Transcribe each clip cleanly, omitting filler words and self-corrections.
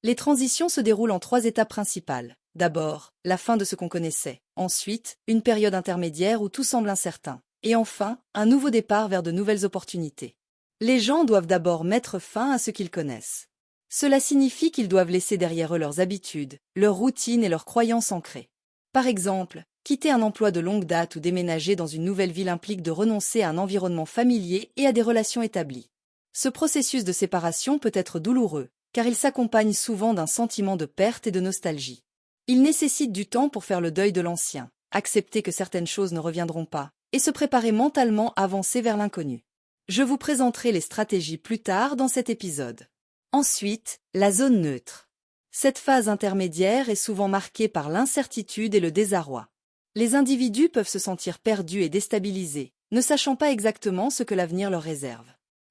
Les transitions se déroulent en 3 étapes principales. D'abord, la fin de ce qu'on connaissait. Ensuite, une période intermédiaire où tout semble incertain. Et enfin, un nouveau départ vers de nouvelles opportunités. Les gens doivent d'abord mettre fin à ce qu'ils connaissent. Cela signifie qu'ils doivent laisser derrière eux leurs habitudes, leurs routines et leurs croyances ancrées. Par exemple, quitter un emploi de longue date ou déménager dans une nouvelle ville implique de renoncer à un environnement familier et à des relations établies. Ce processus de séparation peut être douloureux, car il s'accompagne souvent d'un sentiment de perte et de nostalgie. Il nécessite du temps pour faire le deuil de l'ancien, accepter que certaines choses ne reviendront pas, et se préparer mentalement à avancer vers l'inconnu. Je vous présenterai les stratégies plus tard dans cet épisode. Ensuite, la zone neutre. Cette phase intermédiaire est souvent marquée par l'incertitude et le désarroi. Les individus peuvent se sentir perdus et déstabilisés, ne sachant pas exactement ce que l'avenir leur réserve.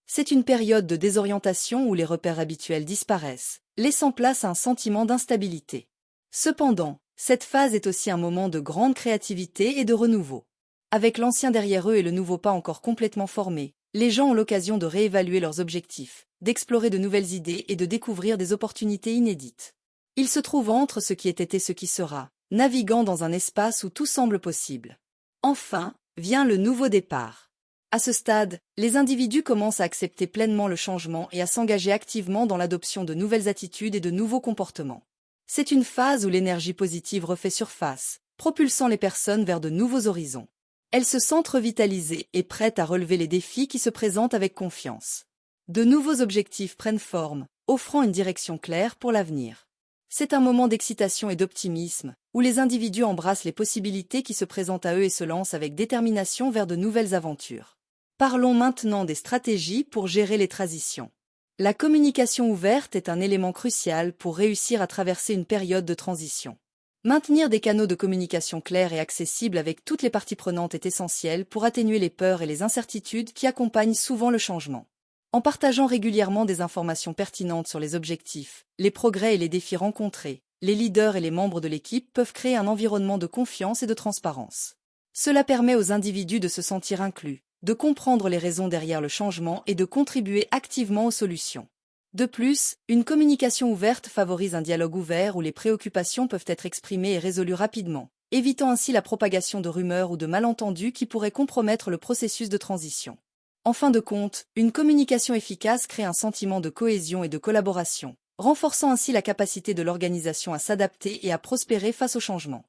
C'est une période de désorientation où les repères habituels disparaissent, laissant place à un sentiment d'instabilité. Cependant, cette phase est aussi un moment de grande créativité et de renouveau. Avec l'ancien derrière eux et le nouveau pas encore complètement formé, les gens ont l'occasion de réévaluer leurs objectifs, d'explorer de nouvelles idées et de découvrir des opportunités inédites. Ils se trouvent entre ce qui était et ce qui sera, naviguant dans un espace où tout semble possible. Enfin, vient le nouveau départ. À ce stade, les individus commencent à accepter pleinement le changement et à s'engager activement dans l'adoption de nouvelles attitudes et de nouveaux comportements. C'est une phase où l'énergie positive refait surface, propulsant les personnes vers de nouveaux horizons. Elles se sentent revitalisées et prêtes à relever les défis qui se présentent avec confiance. De nouveaux objectifs prennent forme, offrant une direction claire pour l'avenir. C'est un moment d'excitation et d'optimisme, où les individus embrassent les possibilités qui se présentent à eux et se lancent avec détermination vers de nouvelles aventures. Parlons maintenant des stratégies pour gérer les transitions. La communication ouverte est un élément crucial pour réussir à traverser une période de transition. Maintenir des canaux de communication clairs et accessibles avec toutes les parties prenantes est essentiel pour atténuer les peurs et les incertitudes qui accompagnent souvent le changement. En partageant régulièrement des informations pertinentes sur les objectifs, les progrès et les défis rencontrés, les leaders et les membres de l'équipe peuvent créer un environnement de confiance et de transparence. Cela permet aux individus de se sentir inclus, de comprendre les raisons derrière le changement et de contribuer activement aux solutions. De plus, une communication ouverte favorise un dialogue ouvert où les préoccupations peuvent être exprimées et résolues rapidement, évitant ainsi la propagation de rumeurs ou de malentendus qui pourraient compromettre le processus de transition. En fin de compte, une communication efficace crée un sentiment de cohésion et de collaboration, renforçant ainsi la capacité de l'organisation à s'adapter et à prospérer face au changement.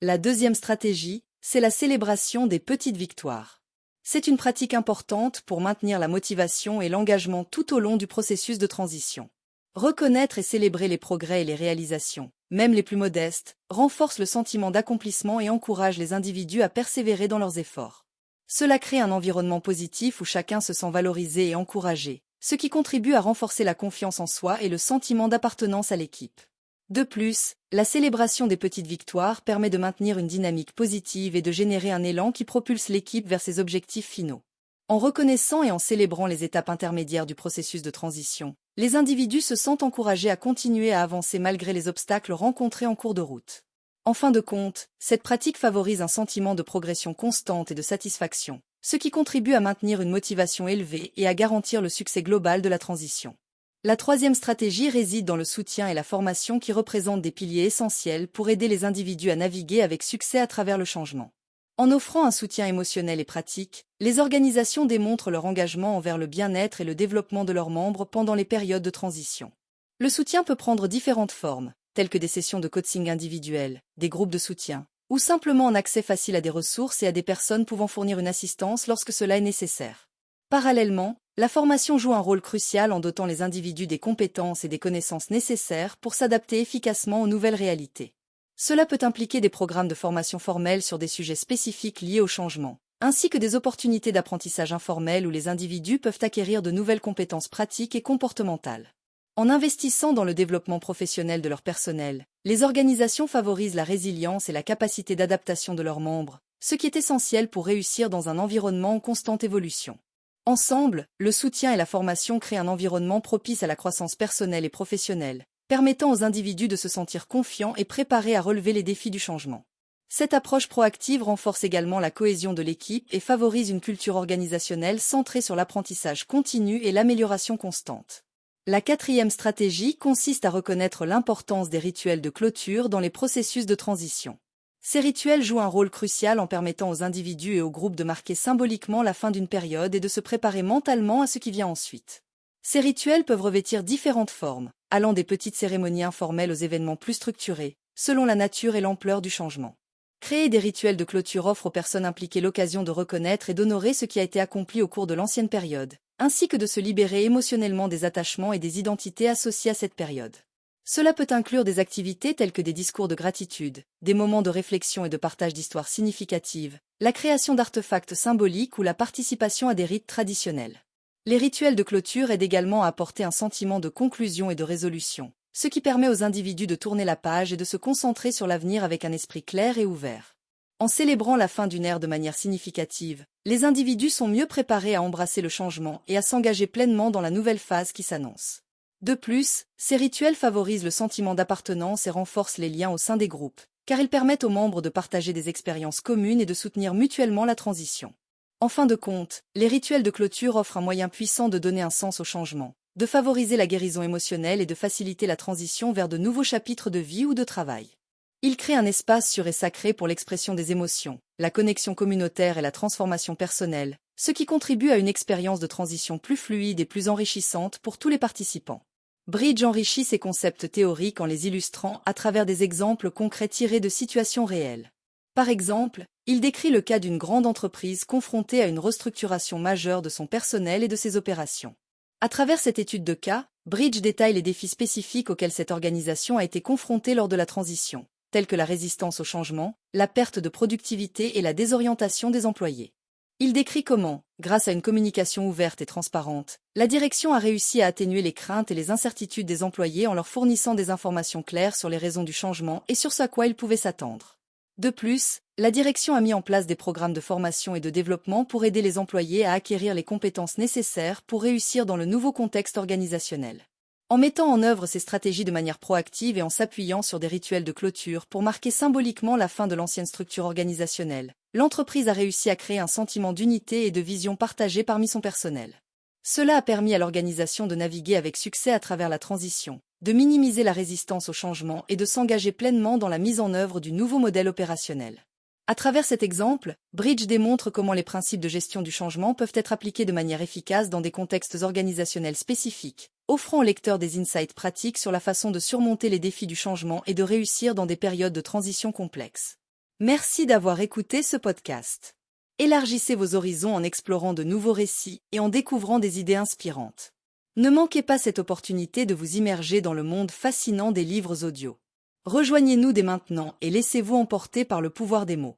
La deuxième stratégie, c'est la célébration des petites victoires. C'est une pratique importante pour maintenir la motivation et l'engagement tout au long du processus de transition. Reconnaître et célébrer les progrès et les réalisations, même les plus modestes, renforce le sentiment d'accomplissement et encourage les individus à persévérer dans leurs efforts. Cela crée un environnement positif où chacun se sent valorisé et encouragé, ce qui contribue à renforcer la confiance en soi et le sentiment d'appartenance à l'équipe. De plus, la célébration des petites victoires permet de maintenir une dynamique positive et de générer un élan qui propulse l'équipe vers ses objectifs finaux. En reconnaissant et en célébrant les étapes intermédiaires du processus de transition, les individus se sentent encouragés à continuer à avancer malgré les obstacles rencontrés en cours de route. En fin de compte, cette pratique favorise un sentiment de progression constante et de satisfaction, ce qui contribue à maintenir une motivation élevée et à garantir le succès global de la transition. La troisième stratégie réside dans le soutien et la formation qui représentent des piliers essentiels pour aider les individus à naviguer avec succès à travers le changement. En offrant un soutien émotionnel et pratique, les organisations démontrent leur engagement envers le bien-être et le développement de leurs membres pendant les périodes de transition. Le soutien peut prendre différentes formes, telles que des sessions de coaching individuelles, des groupes de soutien, ou simplement un accès facile à des ressources et à des personnes pouvant fournir une assistance lorsque cela est nécessaire. Parallèlement, la formation joue un rôle crucial en dotant les individus des compétences et des connaissances nécessaires pour s'adapter efficacement aux nouvelles réalités. Cela peut impliquer des programmes de formation formels sur des sujets spécifiques liés au changement, ainsi que des opportunités d'apprentissage informel où les individus peuvent acquérir de nouvelles compétences pratiques et comportementales. En investissant dans le développement professionnel de leur personnel, les organisations favorisent la résilience et la capacité d'adaptation de leurs membres, ce qui est essentiel pour réussir dans un environnement en constante évolution. Ensemble, le soutien et la formation créent un environnement propice à la croissance personnelle et professionnelle, permettant aux individus de se sentir confiants et préparés à relever les défis du changement. Cette approche proactive renforce également la cohésion de l'équipe et favorise une culture organisationnelle centrée sur l'apprentissage continu et l'amélioration constante. La quatrième stratégie consiste à reconnaître l'importance des rituels de clôture dans les processus de transition. Ces rituels jouent un rôle crucial en permettant aux individus et aux groupes de marquer symboliquement la fin d'une période et de se préparer mentalement à ce qui vient ensuite. Ces rituels peuvent revêtir différentes formes, allant des petites cérémonies informelles aux événements plus structurés, selon la nature et l'ampleur du changement. Créer des rituels de clôture offre aux personnes impliquées l'occasion de reconnaître et d'honorer ce qui a été accompli au cours de l'ancienne période, ainsi que de se libérer émotionnellement des attachements et des identités associées à cette période. Cela peut inclure des activités telles que des discours de gratitude, des moments de réflexion et de partage d'histoires significatives, la création d'artefacts symboliques ou la participation à des rites traditionnels. Les rituels de clôture aident également à apporter un sentiment de conclusion et de résolution, ce qui permet aux individus de tourner la page et de se concentrer sur l'avenir avec un esprit clair et ouvert. En célébrant la fin d'une ère de manière significative, les individus sont mieux préparés à embrasser le changement et à s'engager pleinement dans la nouvelle phase qui s'annonce. De plus, ces rituels favorisent le sentiment d'appartenance et renforcent les liens au sein des groupes, car ils permettent aux membres de partager des expériences communes et de soutenir mutuellement la transition. En fin de compte, les rituels de clôture offrent un moyen puissant de donner un sens au changement, de favoriser la guérison émotionnelle et de faciliter la transition vers de nouveaux chapitres de vie ou de travail. Ils créent un espace sûr et sacré pour l'expression des émotions, la connexion communautaire et la transformation personnelle, ce qui contribue à une expérience de transition plus fluide et plus enrichissante pour tous les participants. Bridge enrichit ses concepts théoriques en les illustrant à travers des exemples concrets tirés de situations réelles. Par exemple, il décrit le cas d'une grande entreprise confrontée à une restructuration majeure de son personnel et de ses opérations. À travers cette étude de cas, Bridge détaille les défis spécifiques auxquels cette organisation a été confrontée lors de la transition, tels que la résistance au changement, la perte de productivité et la désorientation des employés. Il décrit comment, grâce à une communication ouverte et transparente, la direction a réussi à atténuer les craintes et les incertitudes des employés en leur fournissant des informations claires sur les raisons du changement et sur ce à quoi ils pouvaient s'attendre. De plus, la direction a mis en place des programmes de formation et de développement pour aider les employés à acquérir les compétences nécessaires pour réussir dans le nouveau contexte organisationnel. En mettant en œuvre ces stratégies de manière proactive et en s'appuyant sur des rituels de clôture pour marquer symboliquement la fin de l'ancienne structure organisationnelle, l'entreprise a réussi à créer un sentiment d'unité et de vision partagée parmi son personnel. Cela a permis à l'organisation de naviguer avec succès à travers la transition, de minimiser la résistance au changement et de s'engager pleinement dans la mise en œuvre du nouveau modèle opérationnel. À travers cet exemple, Bridge démontre comment les principes de gestion du changement peuvent être appliqués de manière efficace dans des contextes organisationnels spécifiques, offrant aux lecteurs des insights pratiques sur la façon de surmonter les défis du changement et de réussir dans des périodes de transition complexes. Merci d'avoir écouté ce podcast. Élargissez vos horizons en explorant de nouveaux récits et en découvrant des idées inspirantes. Ne manquez pas cette opportunité de vous immerger dans le monde fascinant des livres audio. Rejoignez-nous dès maintenant et laissez-vous emporter par le pouvoir des mots.